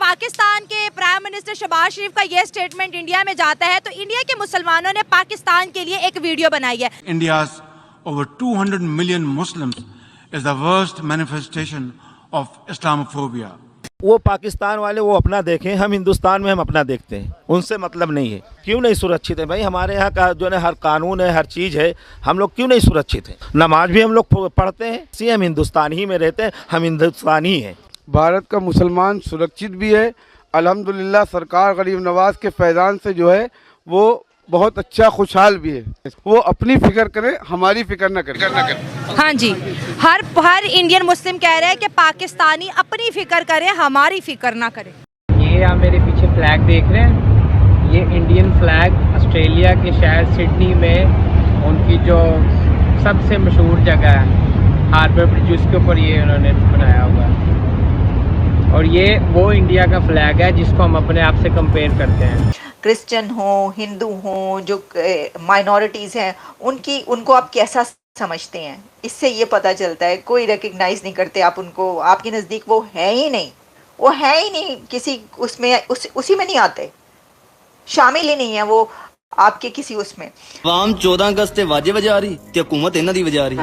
पाकिस्तान के prime minister Shahbaz शरीफ का ये स्टेटमेंट इंडिया में जाता है तो इंडिया के मुसलमानों ने पाकिस्तान के लिए एक वीडियो बनाई है। India's over 200 million Muslims is the worst manifestation of Islamophobia. वो पाकिस्तान वाले वो अपना देखें, हम हिंदुस्तान में हम अपना देखते हैं, उनसे मतलब नहीं है। क्यों नहीं सुरक्षित है भाई? हमारे यहाँ का जो है हर कानून है, हर चीज़ है, हम लोग क्यों नहीं सुरक्षित हैं? नमाज भी हम लोग पढ़ते हैं, इसलिए हम हिंदुस्तान ही में रहते हैं, हम हिंदुस्तानी हैं। भारत का मुसलमान सुरक्षित भी है, अल्हम्दुलिल्लाह। सरकार गरीब नवाज के फैज़ान से जो है वो बहुत अच्छा खुशहाल भी है। वो अपनी फिक्र करे, हमारी फिक्र न करे। हाँ जी, हर इंडियन मुस्लिम कह रहे हैं कि पाकिस्तानी अपनी फिक्र करे, हमारी फिक्र ना करे। ये आप मेरे पीछे फ्लैग देख रहे हैं, ये इंडियन फ्लैग ऑस्ट्रेलिया के शहर सिडनी में उनकी जो सबसे मशहूर जगह है हार्बर ब्रिज, उसके ऊपर ये उन्होंने बनाया हुआ है। और ये वो इंडिया का फ्लैग है जिसको हम अपने आप से कंपेयर करते हैं। क्रिश्चियन हो, हिंदू हो, जो माइनॉरिटीज़ हैं, उनको आप कैसा समझते हैं? इससे ये पता चलता है कोई रिकग्नाइज नहीं करते आप उनको, आपके नज़दीक वो है ही नहीं, वो है ही नहीं किसी उसमें, उसी में नहीं आते, शामिल ही नहीं है वो आपके किसी उसमें। आवाम 14 अगस्त ते वाजे वजा रही ते हुकूमत इन्हां दी वजा रही।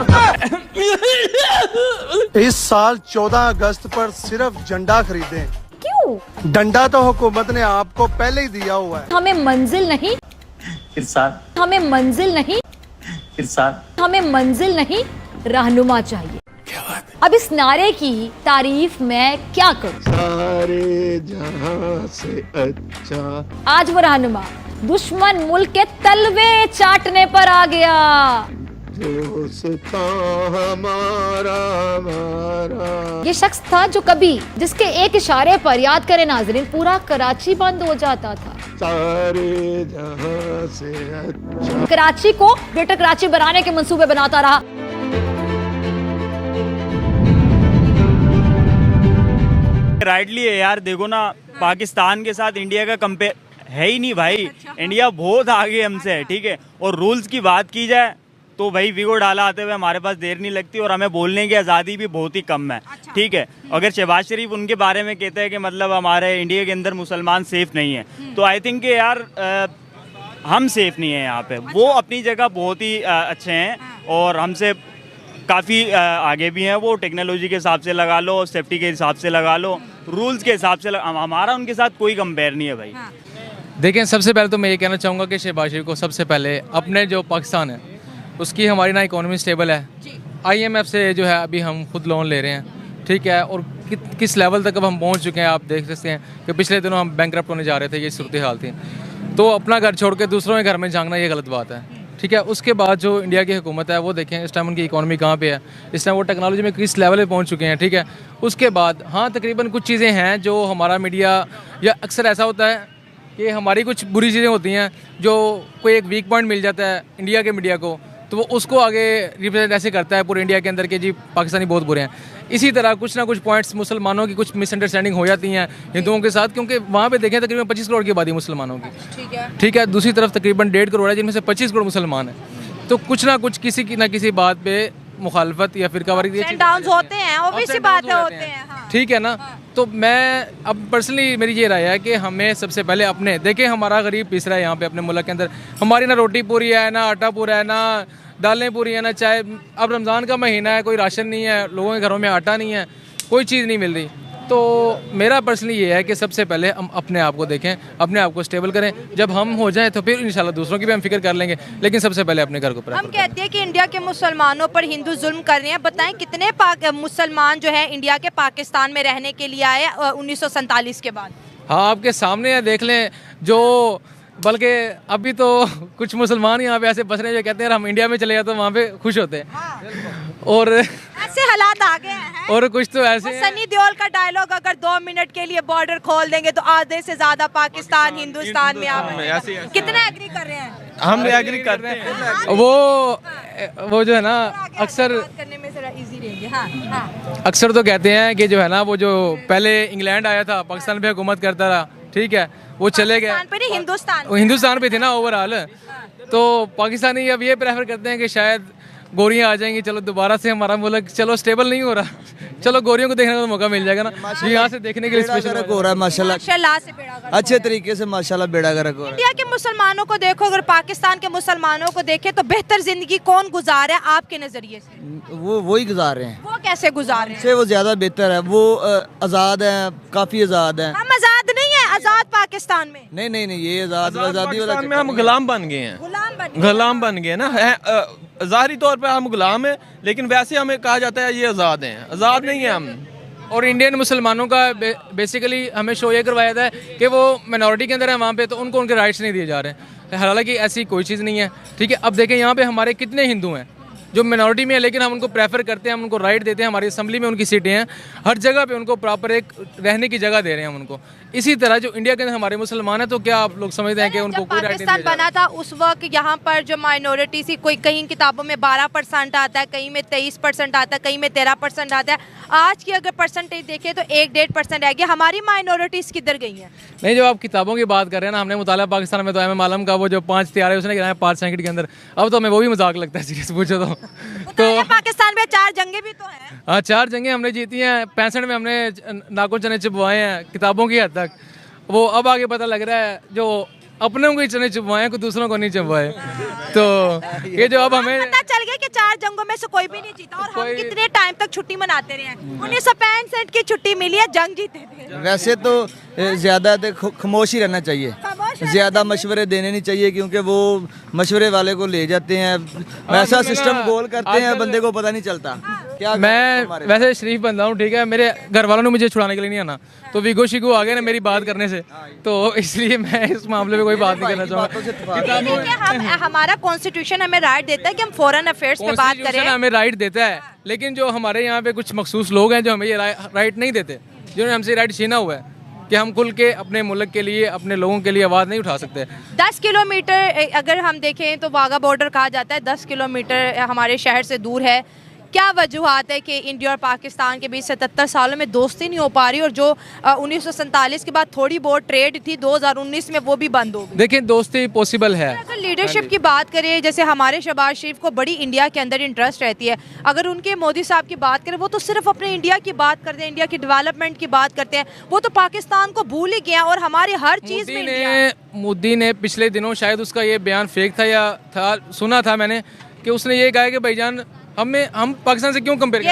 इस साल 14 अगस्त पर सिर्फ झंडा खरीदे। क्यों? डंडा तो हुकूमत ने आपको पहले ही दिया हुआ है। हमें मंजिल नहीं, हमें मंजिल नहीं, हमें मंजिल नहीं, रहनुमा चाहिए। अब इस नारे की तारीफ मैं क्या करूं? सारे जहां से अच्छा आज वो रहनुमा दुश्मन मुल्क के तलवे चाटने पर आ गया। दोस्ता हमारा ये शख्स था जो कभी जिसके एक इशारे पर, याद करें नाजरीन, पूरा कराची बंद हो जाता था। सारे जहां से अच्छा कराची को ग्रेटर कराची बनाने के मंसूबे बनाता रहा। राइटली है यार, देखो ना, पाकिस्तान के साथ इंडिया का कंपेयर है ही नहीं भाई। इंडिया बहुत आगे हमसे है, ठीक है। और रूल्स की बात की जाए तो भाई वीगो डाला आते हुए हमारे पास देर नहीं लगती और हमें बोलने की आज़ादी भी बहुत ही कम है, ठीक है। अगर शहबाज शरीफ उनके बारे में कहते हैं कि मतलब हमारे इंडिया के अंदर मुसलमान सेफ नहीं है, तो आई थिंक कि यार हम सेफ नहीं है यहाँ पे। वो अपनी जगह बहुत ही अच्छे हैं और हमसे काफ़ी आगे भी हैं। वो टेक्नोलॉजी के हिसाब से लगा लो, सेफ्टी के हिसाब से लगा लो, रूल्स के हिसाब से हमारा उनके साथ कोई कंपेयर नहीं है भाई। देखें, सबसे पहले तो मैं ये कहना चाहूँगा कि शहबाज शरीफ को सबसे पहले अपने जो पाकिस्तान है उसकी हमारी ना इकोनॉमी स्टेबल है। IMF से जो है अभी हम खुद लोन ले रहे हैं, ठीक है। और किस लेवल तक अब हम पहुंच चुके हैं आप देख सकते हैं कि पिछले दिनों हम बैंकरप्ट होने जा रहे थे, ये सूरत हाल थी। तो अपना घर छोड़ के दूसरों के घर में झांकना ये गलत बात है, ठीक है। उसके बाद जो इंडिया की हुकूमत है वो देखें इस टाइम उनकी इकोनॉमी कहाँ पे है, इस टाइम वो टेक्नोलॉजी में किस लेवल पे पहुँच चुके हैं, ठीक है। उसके बाद हाँ, तकरीबन कुछ चीज़ें हैं जो हमारा मीडिया, या अक्सर ऐसा होता है कि हमारी कुछ बुरी चीज़ें होती हैं जो कोई एक वीक पॉइंट मिल जाता है इंडिया के मीडिया को, तो वो उसको आगे रिप्रेजेंट ऐसे करता है पूरे इंडिया के अंदर के जी पाकिस्तानी बहुत बुरे हैं। इसी तरह कुछ ना कुछ पॉइंट्स मुसलमानों की कुछ मिसअंडरस्टैंडिंग हो जाती हैं हिंदुओं के साथ, क्योंकि वहाँ पे देखें तकरीबन 25 करोड़ की आबादी मुसलमानों की, ठीक है। दूसरी तरफ तकरीबन 1.5 करोड़ है जिनमें से 25 करोड़ मुसलमान हैं। तो कुछ ना कुछ किसी की ना किसी बात पे मुखालफत या फिरकावारी होते हैं, ऑब्वियसली बातें होते हैं, ठीक है ना। तो मैं अब पर्सनली मेरी ये राय है कि हमें सबसे पहले अपने देखें, हमारा गरीब पिस रहा है यहाँ पे अपने मुल्क के अंदर, हमारी ना रोटी पूरी है, ना आटा पूरा है, ना दालें पूरी है, ना चाय। अब रमज़ान का महीना है, कोई राशन नहीं है, लोगों के घरों में आटा नहीं है, कोई चीज़ नहीं मिल रही। तो मेरा पर्सनली ये है कि सबसे पहले हम अपने आप को देखें, अपने आप को स्टेबल करें। जब हम हो जाएं तो फिर इंशाल्लाह दूसरों की भी हम फिक्र कर लेंगे, लेकिन सबसे पहले अपने घर को। हम कहते हैं कि इंडिया के मुसलमानों पर हिंदू जुल्म कर रहे हैं। बताएं कितने मुसलमान जो है इंडिया के पाकिस्तान में रहने के लिए आए 1947 के बाद? हाँ, आपके सामने है, देख लें। जो बल्कि अभी तो कुछ मुसलमान यहाँ पे ऐसे बस रहे हैं जो कहते हैं हम इंडिया में चले जाए तो वहाँ पे खुश होते हैं। और ऐसे हालात आ गए हैं। और कुछ तो ऐसे सनी देओल का डायलॉग, अगर 2 मिनट के लिए बॉर्डर खोल देंगे तो आधे से ज्यादा पाकिस्तान हिंदुस्तान में आ गए। कितने एग्री कर रहे हैं? हम एग्री करते हैं। वो जो है ना अक्सर करने में जरा इजी रहेंगे। हाँ। अक्सर तो कहते हैं कि जो है ना वो जो पहले इंग्लैंड आया था पाकिस्तान पे हुकूमत करता रहा, ठीक है, वो चले गए हिंदुस्तान पे थे ना ओवरऑल। तो पाकिस्तानी अब ये प्रेफर करते हैं कि शायद गोरियां आ जाएंगी, चलो दोबारा से हमारा मुल्क चलो स्टेबल नहीं हो रहा, चलो गोरियों को देखने का तो मौका मिल जाएगा ना, यहाँ से देखने के लिए स्पेशल हो रहा है माशाल्लाह, माशाल्लाह से बेड़ा गर्क अच्छे तरीके से माशाल्लाह बेड़ा गर्क हो रहा है। इंडिया के मुसलमानों को देखो, अगर पाकिस्तान के मुसलमानों को देखें तो बेहतर जिंदगी कौन गुजार है आपके नजरिए से? वो ही गुजार रहे हैं, वो कैसे गुजार रहे हैं? से वो ज्यादा बेहतर है, वो आज़ाद है, काफी आज़ाद है। हम आजाद नहीं है, आजाद पाकिस्तान में नहीं नहीं नहीं, ये आज़ादी वाला में हम गुलाम बन गए हैं, गुलाम बन गए ना, ज़ाहिरी तौर पे हम गुलाम हैं, लेकिन वैसे हमें कहा जाता है ये आज़ाद हैं, आज़ाद नहीं है हम। और इंडियन मुसलमानों का बेसिकली हमें शो ये करवाया था कि वो मिनॉरिटी के अंदर है वहाँ पे, तो उनको उनके राइट्स नहीं दिए जा रहे हैं, हालांकि ऐसी कोई चीज़ नहीं है। ठीक है, अब देखें यहाँ पे हमारे कितने हिंदू हैं जो मिनॉरिटी में है, लेकिन हम उनको प्रेफर करते हैं, हम उनको राइट देते हैं, हमारी असम्बली में उनकी सीटें हैं, हर जगह पे उनको प्रॉपर एक रहने की जगह दे रहे हैं हम उनको। इसी तरह जो इंडिया के अंदर हमारे मुसलमान हैं, तो क्या आप लोग समझते हैं कि उनको कोई राइट नहीं? पाकिस्तान बना था उस वक्त यहाँ पर जो माइनॉरिटी थी, कोई कहीं किताबों में 12% आता है, कहीं में 23% आता है, कहीं में 13% आता है। आज की अगर परसेंटेज देखें तो 1-1.5% रह गया। हमारी माइनॉरिटीज किधर गई हैं? नहीं, जो आप किताबों की बात कर रहे हैं ना, हमने मुताला पाकिस्तान में तो एम आलम का वो जो 5 त्यारे उसने गिराया 5 सेकंड के अंदर, अब तो हमें वो भी मजाक लगता है सीरियस पूछो तो पाकिस्तान में 4 जंगें भी तो हैं। हाँ, 4 जंगें हमने जीती हैं, 65 में हमने नाखून चने चुपवाए हैं किताबों की हद तक। वो अब आगे पता लग रहा है जो अपने को ही चने चुपवाए हैं, कोई दूसरों को नहीं चुपवाए। तो ये जो अब हमें पता चल गया कि 4 जंगों में से कोई भी नहीं जीता, और हम कितने टाइम तक छुट्टी मनाते रहे हैं। 1965 की छुट्टी मिली है, जंग जीते थे। वैसे तो ज्यादा खामोश ही रहना चाहिए, ज्यादा मशवरे देने नहीं चाहिए, क्योंकि वो मशवरे वाले को ले जाते हैं, वैसा सिस्टम गोल करते हैं, बंदे को पता नहीं चलता क्या। मैं वैसे शरीफ बंदा हूँ, ठीक है, मेरे घर वालों ने मुझे छुड़ाने के लिए नहीं आना, तो विगो शिगो आ गए ना मेरी बात करने से, तो इसलिए मैं इस मामले में कोई बात नहीं करना चाहूँगा। हमारा कॉन्स्टिट्यूशन हमें राइट देता है कि हम फॉरेन अफेयर्स पे बात करें, हमें राइट देता है, लेकिन जो हमारे यहाँ पे कुछ मखसूस लोग हैं जो हमें ये राइट नहीं देते, जिन्होंने हमसे राइट छीना हुआ है कि हम खुल के अपने मुल्क के लिए, अपने लोगों के लिए आवाज़ नहीं उठा सकते। 10 किलोमीटर अगर हम देखें तो वाघा बॉर्डर कहा जाता है, 10 किलोमीटर हमारे शहर से दूर है। क्या वजूहत है कि इंडिया और पाकिस्तान के बीच 77 सालों में दोस्ती नहीं हो पा रही, और जो 1947 के बाद थोड़ी बहुत ट्रेड थी 2019 में वो भी बंद हो गई? देखिए, दोस्ती पॉसिबल है। अगर लीडरशिप की बात करें, जैसे हमारे शहबाज शरीफ को बड़ी इंडिया के अंदर इंटरेस्ट रहती है, अगर उनके मोदी साहब की बात करें, वो तो सिर्फ अपने इंडिया की बात करते हैं, इंडिया की डेवलपमेंट की बात करते हैं, वो तो पाकिस्तान को भूल ही गया, और हमारी हर चीज़ में मोदी ने पिछले दिनों शायद उसका ये बयान फेक था या था, सुना था मैंने कि उसने ये कहा कि भाईजान हम पाकिस्तान से क्यों कंपेयर करें?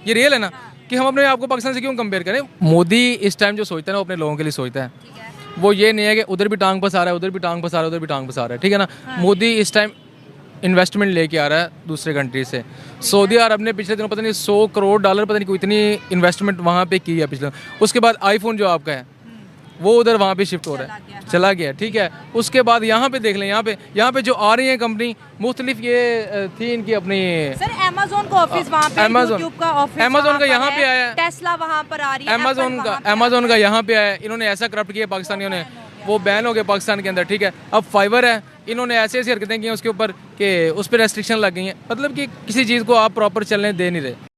ये रियल है ना कि हम अपने आप को पाकिस्तान से क्यों कंपेयर करें। मोदी इस टाइम जो सोचता है ना, वो अपने लोगों के लिए सोचता है, वो ये नहीं है कि उधर भी टांग फंसा रहा है, उधर भी टांग फंसा रहा है, उधर भी टांग फंसा रहा है, ठीक है ना। मोदी इस टाइम इन्वेस्टमेंट लेके आ रहा है दूसरे कंट्री से। सऊदी अरब ने पिछले दिनों पता नहीं $100 करोड़ पता नहीं कोई इतनी इन्वेस्टमेंट वहाँ पे की है पिछले। उसके बाद आईफोन जो आपका है वो उधर वहाँ पे शिफ्ट हो रहा है, चला गया, ठीक है। उसके बाद यहाँ पे देख लें, यहाँ पे जो आ रही है कंपनी मुख्तलिफ, ये थी इनकी अपनी सर अमेज़न का ऑफिस वहाँ पे, यूट्यूब का ऑफिस, अमेज़न का यहाँ पे आया है, टेस्ला वहाँ पर आ रही है, अमेज़न का यहाँ पे आया है। इन्होंने ऐसा करप्ट किया पाकिस्तानियों ने, वो बैन हो गया पाकिस्तान के अंदर, ठीक है। अब फाइबर है, इन्होंने ऐसी हरकतें की हैं उसके ऊपर कि उस पर रेस्ट्रिक्शन लग गई हैं, मतलब कि किसी चीज़ को आप प्रॉपर चलने दे नहीं रहे।